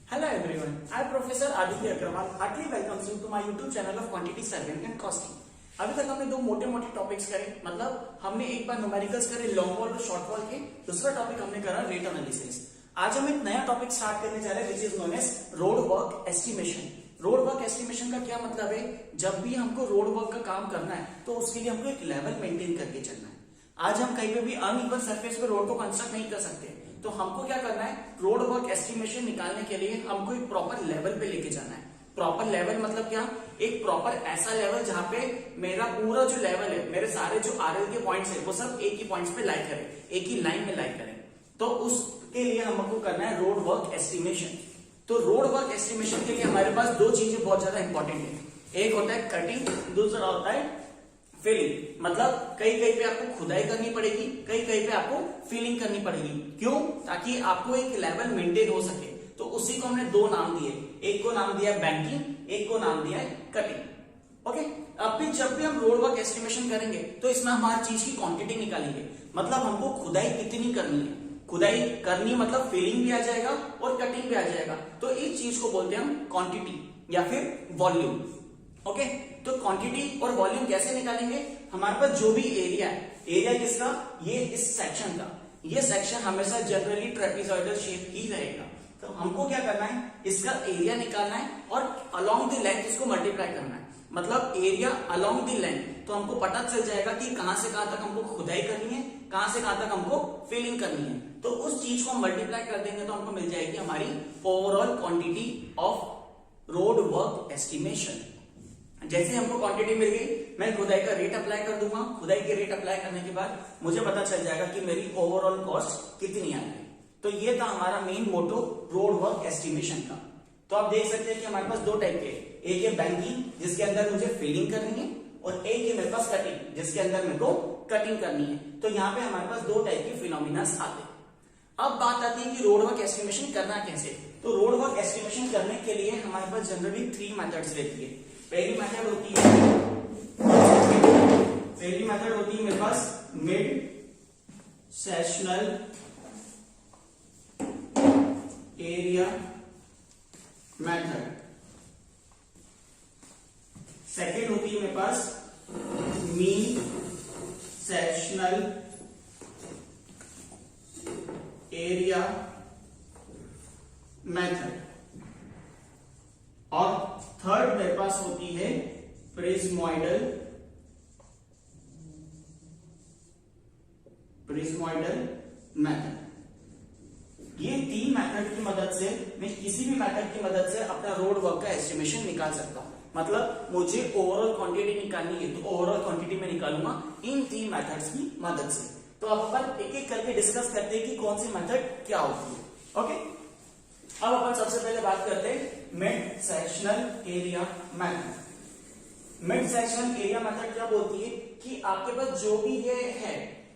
Hello everyone, I am Professor Aditya Agrawal. Heartily welcomes you to my YouTube channel of Quantity Surveying and Costing. अभी तक हमने दो मोटे मोटे topics करे, मतलब हमने एक बार न्यूमेरिकल्स करे लॉन्ग वॉल और शॉर्ट वॉल के, दूसरा टॉपिक हमने करा रेट एनालिसिस। आज हम एक नया टॉपिक स्टार्ट करने जा रहे हैं which is known as road work estimation. Road work estimation का क्या मतलब है? जब भी हमको रोड वर्क का काम करना है तो उसके लिए हमको एक लेवल मेंटेन करके चलना है। आज हम कहीं पे भी अनइवन सरफेस पे रोड को कंस्ट्रक्ट नहीं कर सकते, तो हमको क्या करना है, रोड वर्क एस्टिमेशन निकालने के लिए हमको एक प्रॉपर लेवल पे लेके जाना है। प्रॉपर लेवल मतलब क्या? एक प्रॉपर ऐसा लेवल जहां पे मेरा पूरा जो लेवल है, मेरे सारे जो आरएल के पॉइंट्स है वो सब एक ही पॉइंट्स पे लाई करें, एक ही लाइन में लाई करें। तो उसके लिए हमको करना है रोड वर्क एस्टिमेशन। तो रोड वर्क एस्टिमेशन के लिए हमारे पास दो चीजें बहुत ज्यादा इंपॉर्टेंट है। एक होता है कटिंग, दूसरा होता है फिलिंग। मतलब कहीं कहीं पे आपको खुदाई करनी पड़ेगी, कहीं कहीं पे आपको फिलिंग करनी पड़ेगी। क्यों? ताकि आपको एक लेवल मेंटेन हो सके। तो उसी को हमने दो नाम दिए, एक को नाम दिया बैंकिंग, एक को नाम दिया है कटिंग। ओके, अब भी जब भी हम रोड वर्क एस्टिमेशन करेंगे तो इसमें हमारी चीज की क्वांटिटी निकालेंगे। मतलब हमको खुदाई कितनी करनी है, खुदाई करनी मतलब फिलिंग भी आ जाएगा और कटिंग भी आ जाएगा। तो इस चीज को बोलते हैं हम क्वांटिटी या फिर वॉल्यूम। ओके, तो क्वांटिटी और वॉल्यूम कैसे निकालेंगे? हमारे पास जो भी एरिया है, एरिया किसका? ये इस सेक्शन का। ये सेक्शन हमेशा जनरली ट्रेपेजॉइडल शेप ही रहेगा। तो हमको क्या करना है, इसका एरिया निकालना है और अलोंग द लेंथ इसको मल्टीप्लाई करना है। मतलब एरिया अलोंग द लेंथ, तो हमको पता चल जाएगा कि कहां से कहां तक हमको खुदाई करनी है, कहां से कहां तक हमको फिलिंग करनी है। तो उस चीज को हम मल्टीप्लाई कर देंगे तो हमको मिल जाएगी हमारी overall quantity of road work estimation. जैसे हमको क्वांटिटी मिल गई, मैं खुदाई का रेट अप्लाई कर दूंगा। खुदाई के रेट अप्लाई करने के बाद मुझे पता चल जाएगा कि मेरी ओवरऑल कॉस्ट कितनी आ गई। तो ये था हमारा main motto road work estimation का। तो आप देख सकते हैं कि हमारे पास दो टाइप के, एक है बैंकिंग जिसके अंदर मुझे फिलिंग करनी है, और एक है मेरे पास कटिंग जिसके अंदर मेरे को कटिंग करनी है। तो यहाँ पे हमारे पास दो टाइप के फिनोमिनास आते हैं। अब बात आती है कि रोड वर्क एस्टिमेशन करना कैसे। तो रोड वर्क एस्टिमेशन करने के लिए हमारे पास जनरली 3 मेथड्स रहती है। पहली मेथड होती है मेरे पास mid sessional area method. Second होती है मेरे पास मीन सेक्शनल एरिया मेथड, और थर्ड मेरे पास होती है प्रिज्मोइडल मेथड। ये 3 मेथड की मदद से मैं किसी भी मेथड की मदद से अपना रोड वर्क का एस्टिमेशन निकाल सकता हूं। मतलब मुझे ओवरऑल क्वांटिटी निकालनी है तो ओवरऑल क्वांटिटी में निकालूंगा इन 3 मेथड्स की मदद से। तो अब अपन एक एक करके डिस्कस करते हैं कि कौन सी मेथड क्या होती है। ओके, अब अपन सबसे पहले बात करते हैं mid sectional area method. Mid sectional area method क्या बोलती है कि आपके पास जो भी ये है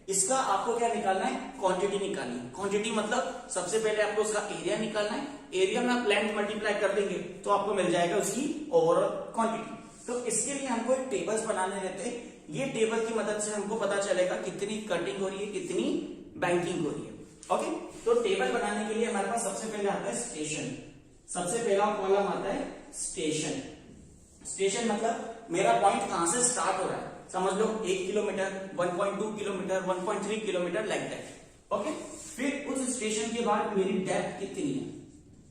इसका आपको क्या निकालना है, क्वांटिटी निकालनी है। क्वांटिटी मतलब सबसे पहले आपको उसका एरिया निकालना है। एरिया में आप लेंथ मल्टीप्लाई कर देंगे तो आपको मिल जाएगा उसकी ओवरऑल क्वांटिटी। तो इसके लिए हमको एक टेबल्स बनाने रहते हैं। ये टेबल की मदद से हमको पता चलेगा कितनी कटिंग हो रही है, कितनी बैंकिंग हो रही है। ओके, तो टेबल बनाने के लिए हमारे पास सबसे पहले आता है स्टेशन। सबसे पहला कॉलम आता है स्टेशन। स्टेशन मतलब मेरा पॉइंट कहां से स्टार्ट हो रहा है, समझ लो 1 kilometre, 1.2 kilometre, 1.3 kilometre like that. Okay, फिर उस स्टेशन के बाद मेरी डेप्थ कितनी है,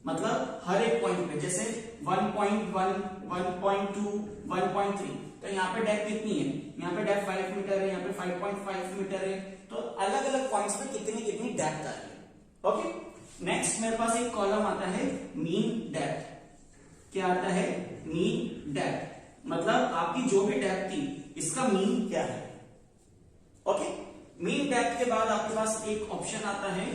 मतलब हर एक पॉइंट पे, जैसे 1.1, 1.2, 1.3, तो यहाँ पे डेप्थ कितनी है, यहाँ पे डेप्थ 5 मीटर है, यहाँ पे 5.5 मीटर है। तो अलग अलग पॉइंट्स पे कितनी कितनी डेप्थ आ रही है। ओके, नेक्स्ट मेरे पास एक कॉलम आता है मीन डेप्थ। क्या आता है? Mean depth. मतलब आपकी जो भी डेप्थ थी इसका मीन क्या है। ओके, मीन डेप्थ के बाद आपके पास एक ऑप्शन आता है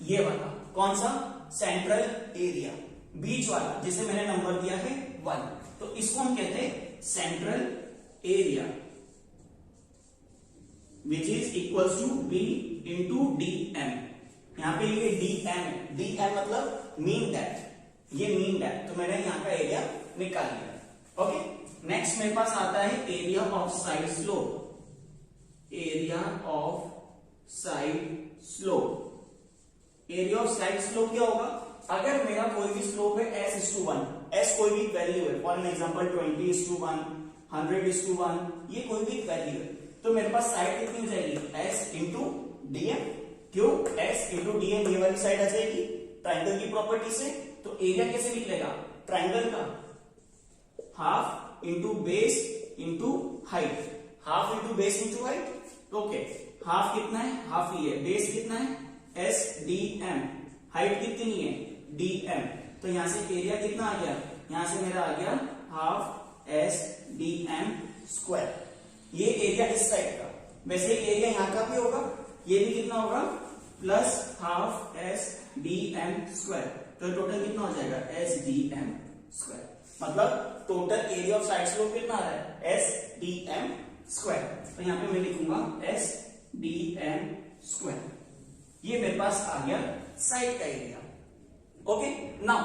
ये वाला, कौन सा? सेंट्रल एरिया, बीच वाला, जिसे मैंने नंबर दिया है 1। तो इसको हम कहते हैं central area which is equals to b into d m. यहां पे ये डीएम है, डीएम मतलब मीन डेप्थ, ये मीन डेप्थ। तो मैंने यहां का एरिया निकाल लिया। ओके, नेक्स्ट मेरे पास आता है area of side slope. Area of side slope, area of side slope क्या होगा? अगर मेरा कोई भी स्लोप है s/1, s कोई भी वैल्यू है, फॉर एग्जांपल 20/1, 100/1, ये कोई भी वैल्यू है, तो मेरे पास साइड कितनी हो जाएगी, s इंटू dm। क्यों, s इंटू dm, ये वाली साइड आ जाएगी ट्राइंगल की प्रॉपर्टी से। तो एरिया कैसे निकलेगा, ट्राइंगल का half into base into height, half into base into height. Okay, half कितना है, हाफ ही है, बेस कितना है, एस डी एम, हाइट कितनी है, डी एम। तो यहां से एरिया कितना आ गया, यहां से मेरा आ गया half s d m square. ये एरिया इस साइड का, वैसे एरिया यहां का भी होगा, ये भी कितना होगा, plus half s d m square. तो टोटल कितना हो जाएगा, एस डी एम स्क्वायर। मतलब total area of side slope कितना आ रहा है, एस डी एम स्क्वायर। तो यहां पे मैं लिखूंगा एस डी एम स्क्वायर। ये मेरे पास आ गया साइड का area. Okay, now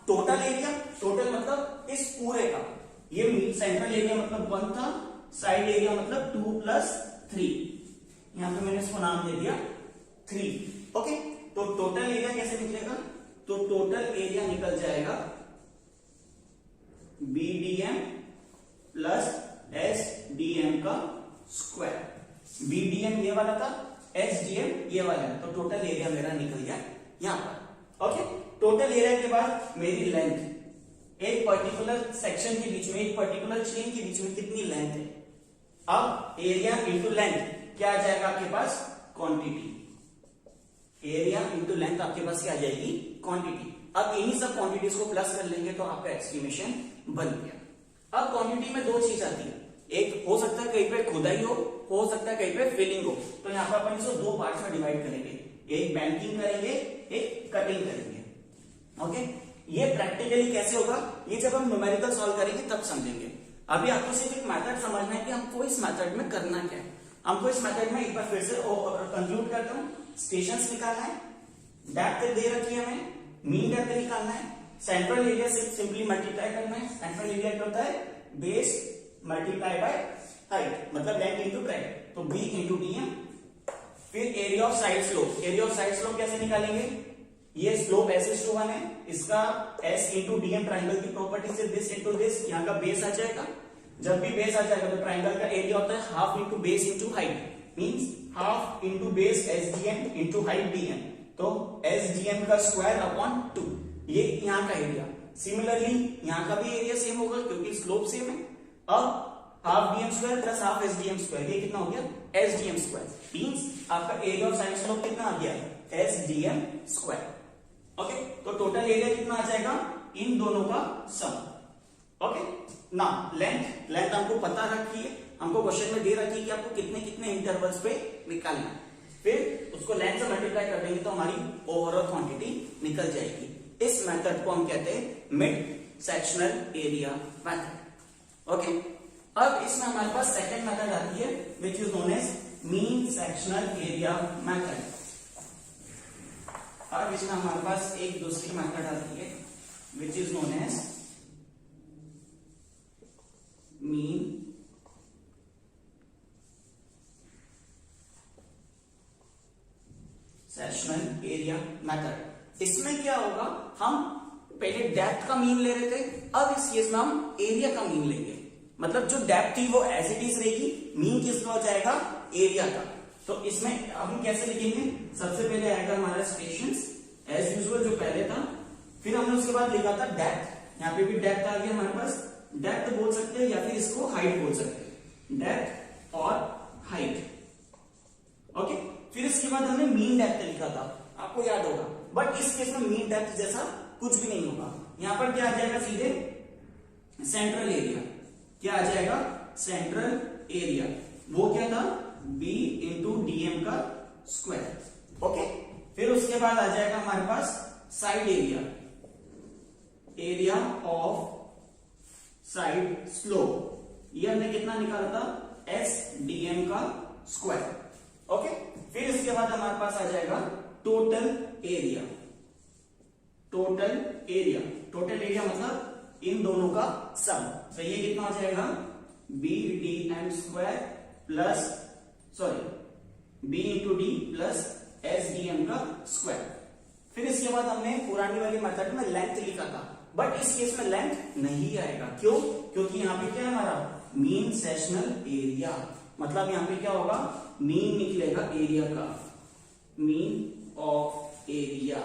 total area, total मतलब इस पूरे का, ये सेंट्रल एरिया मतलब 1 था, साइड एरिया मतलब 2 + 3। यहां पे मैंने इसको नाम दे दिया 3। ओके, तो टोटल एरिया कैसे निकलेगा, तो टोटल एरिया निकल जाएगा BDM प्लस SDM का स्क्वायर। BDM ये वाला था, SDM ये वाला है, तो टोटल एरिया मेरा निकल गया यहां पर। ओके, टोटल एरिया के बाद मेरी लेंथ, एक पर्टिकुलर सेक्शन के बीच में, एक पर्टिकुलर चेन के बीच में कितनी लेंथ है। अब एरिया इंटू लेंथ क्या आ जाएगा आपके पास, क्वांटिटी। एरिया इंटू लेंथ आपके पास क्या आ जाएगी, क्वांटिटी। अब इन्हीं सब क्वांटिटीज को प्लस कर लेंगे तो आपका एक्सक्लेमेशन बन गया। अब क्वांटिटी में 2 चीज आती है, एक हो सकता है कहीं पे खुदाई हो सकता है कहीं पे फिलिंग हो। तो यहाँ पर अपन इसको 2 पार्ट्स में डिवाइड करेंगे, एक बैंकिंग करेंगे, एक कटिंग करेंगे। ओके, ये प्रैक्टिकली कैसे होगा, ये जब हम न्यूमेरिकल सॉल्व करेंगे तब समझेंगे। अभी आपको सिर्फ एक मेथड समझना है कि हमको इस मेथड में करना क्या है। हमको इस मेथड में एक बार फिर से कंक्लूड करता हूं, स्टेशंस निकालना है, डेप्थ दे रखी है हमें, मीन डेप्थ निकालना है, सेंट्रल एरिया से सिंपली मल्टीप्लाई करना है। सेंट्रल एरिया क्या होता है, बेस मल्टीप्लाई बाय हाइट, मतलब लेंथ इंटू ब्रेड्थ, तो बी इंटू डीएम। फिर area of side slope, area of side slope कैसे निकालेंगे, ये स्लोप s/1 है, इसका s इंटू डीएम ट्राइंगल की प्रॉपर्टी से दिस इंटू दिस, यहाँ का बेस आ जाएगा। जब भी बेस आ जाएगा तो ट्राइंगल का एरिया होता है half into base into height, means half into base SDM into height DM, तो SDM का स्क्वायर अपॉन 2, ये यहाँ का एरिया। सिमिलरली यहाँ का भी एरिया सेम होगा क्योंकि स्लोप सेम है। अब half DM square plus half SDM square, ये कितना हो गया, SDM स्क्वायर, मींस आपका एरिया ऑफ साइड स्लोप कितना आ गया, SDM स्क्वायर। ओके, तो टोटल एरिया कितना आ जाएगा, इन दोनों का सम। ओके, ना लेंथ हमको पता रखी है, हमको क्वेश्चन में दे रखी है कि आपको कितने कितने इंटरवल्स पे निकालना है, फिर उसको लेंथ से मल्टीप्लाई कर देंगे तो हमारी ओवरऑल क्वांटिटी निकल जाएगी। इस मेथड को हम कहते हैं mid sectional area method. Okay, अब इसमें हमारे पास सेकंड मेथड आती है which is known as mean sectional area method. अब इसमें हमारे पास एक दूसरी मेथड आती है which is known as mean sectional area method. इसमें क्या होगा, हम पहले डेप्थ का मीन ले रहे थे, अब इस केस में हम एरिया का मीन लेंगे। मतलब जो डेप्थ थी वो एज इट इज रहेगी, मीन किसका हो जाएगा, एरिया का। तो इसमें हम कैसे लिखेंगे, सबसे पहले आएगा हमारा स्टेशंस एज यूजुअल जो पहले था, फिर हमने उसके बाद लिखा था डेप्थ, यहाँ पे भी डेप्थ आ गया हमारे पास, डेप्थ बोल सकते हैं या फिर इसको हाइट बोल सकते हैं, डेप्थ और हाइट। ओके, फिर इसके बाद हमने मीन डेप्थ लिखा था, आपको याद होगा, बट इस केस में मीन डेप्थ जैसा कुछ भी नहीं होगा। यहां पर क्या आ जाएगा, सीधे सेंट्रल एरिया, क्या आ जाएगा, सेंट्रल एरिया, वो क्या था, बी इंटू डीएम का स्क्वायर। ओके, फिर उसके बाद आ जाएगा हमारे पास side area, area of side slope, ये हमने कितना निकाला था, एस डीएम का स्क्वायर। ओके, फिर इसके बाद हमारे पास आ जाएगा total area, total area, total area मतलब इन दोनों का सम, तो ये कितना हो जाएगा, b d m square plus b into d plus s d m का स्क्वायर। फिर इसके बाद हमने पुरानी वाली मेथड में लेंथ लिखा था, बट इस केस में लेंथ नहीं आएगा। क्यों? क्योंकि यहाँ पे क्या है हमारा मीन सेशनल एरिया, मतलब यहाँ पे क्या होगा, मीन निकलेगा एरिया का, mean of area.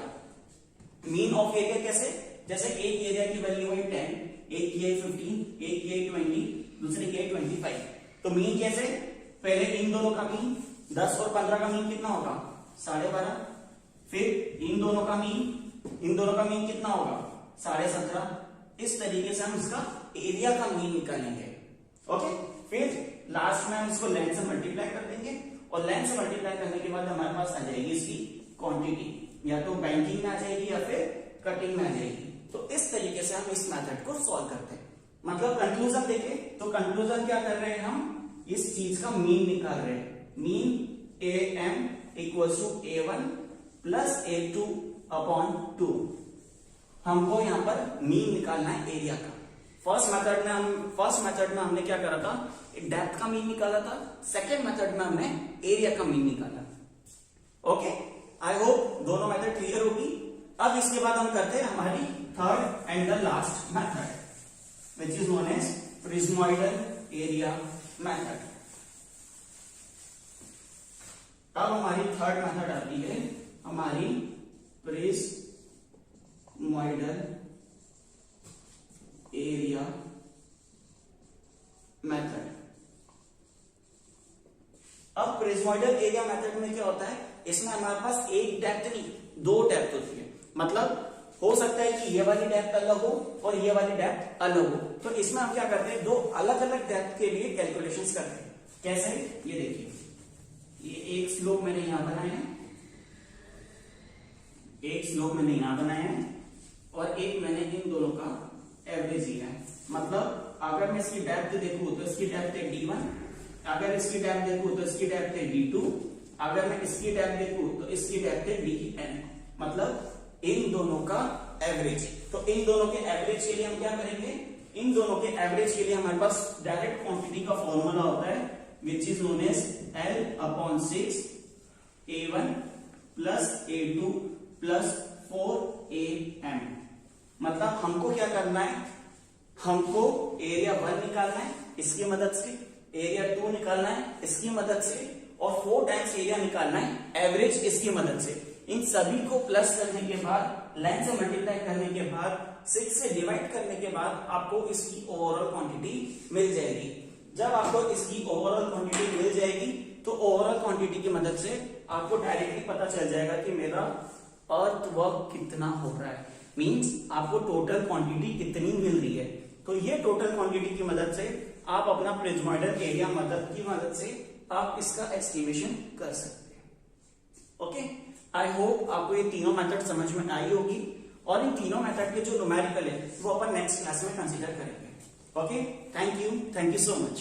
Mean of area कैसे? जैसे एक एरिया की वैल्यू है 10, एक की है 15, एक की है 20, दूसरे की है 25। तो मीन कैसे? पहले इन दोनों का मीन 10 और 15 का मीन कितना होगा 12.5। फिर इन दोनों का मीन कितना होगा 17.5। इस तरीके से हम इसका एरिया का मीन निकालेंगे। ओके, फिर लास्ट में हम इसको लेंथ से मल्टीप्लाई कर देंगे, और लेंथ से मल्टीप्लाई करने के बाद हमारे पास आ जाएगी इसकी क्वांटिटी, या तो बैंकिंग में आ जाएगी या फिर कटिंग में आ जाएगी। तो इस तरीके से हम इस मेथड को सॉल्व करते हैं। मतलब कंक्लूजन देखें तो कंक्लूजन क्या कर रहे हैं, हम इस चीज का मीन निकाल रहे हैं। Mean AM equals to A1 plus A2 upon 2। हमको यहाँ पर मीन निकालना है एरिया का। फर्स्ट मेथड में हमने क्या करा था, एक डेप्थ का मीन निकाला था। सेकेंड मेथड में हमने एरिया का मीन निकाला। ओके, आई होप दोनों मेथड क्लियर होगी। अब इसके बाद हम करते हैं हमारी third and the last method, which is known as prismoidal area method. अब हमारी थर्ड मेथड आती है हमारी प्रिज्मोइडल एरिया मेथड। अब प्रिज्मोइडल एरिया मेथड में क्या होता है, इसमें हमारे पास एक डेप्थ नहीं, दो डेप्थ होती है। मतलब हो सकता है कि ये वाली डेप्थ अलग हो और ये वाली डेप्थ अलग हो, तो इसमें हम क्या करते हैं, दो अलग अलग डेप्थ के लिए कैलकुलेशंस करते हैं। कैसे? ये देखिए, ये एक स्लोप मैंने यहां बनाया है, एक स्लोप मैंने यहां बनाया है, और एक मैंने इन दोनों का एवरेज लिया है। मतलब अगर मैं इसकी डेप्थ देखूं तो इसकी डेप्थ है D1, अगर इसकी डेप्थ देखूं तो इसकी डेप्थ है D2, अगर मैं इसकी डेप्थ देखूं तो इसकी डेप्थ है DN। मतलब इन दोनों का एवरेज। तो इन दोनों के एवरेज के लिए हम क्या करेंगे, इन दोनों के एवरेज के लिए हमारे पास डायरेक्ट क्वांटिटी का फॉर्मूला होता है, which is known as L/6 A1 plus A2 plus 4AM। मतलब हमको क्या करना है, हमको एरिया 1 निकालना है इसकी मदद से, एरिया 2 निकालना है इसकी मदद से, और 4 टाइम्स एरिया निकालना है एवरेज इसकी मदद से। इन सभी को प्लस करने के बाद, लाइन से मल्टीप्लाई करने के बाद, 6 से डिवाइड करने के बाद आपको इसकी ओवरऑल क्वांटिटी मिल जाएगी। जब आपको इसकी ओवरऑल क्वांटिटी मिल जाएगी तो ओवरऑल क्वांटिटी की मदद से आपको डायरेक्टली पता चल जाएगा कि मेरा अर्थ वर्क कितना हो रहा है, मींस आपको टोटल क्वांटिटी कितनी मिल रही है। तो ये टोटल क्वांटिटी की मदद से आप अपना प्रिज्मोइडल एरिया मेथड की मदद से आप इसका एस्टिमेशन कर सकते हैं। ओके, आई होप आपको ये तीनों मेथड समझ में आई होगी, और इन तीनों मेथड के जो न्यूमेरिकल है वो अपन नेक्स्ट क्लास में कंसीडर करेंगे। Okay, thank you so much.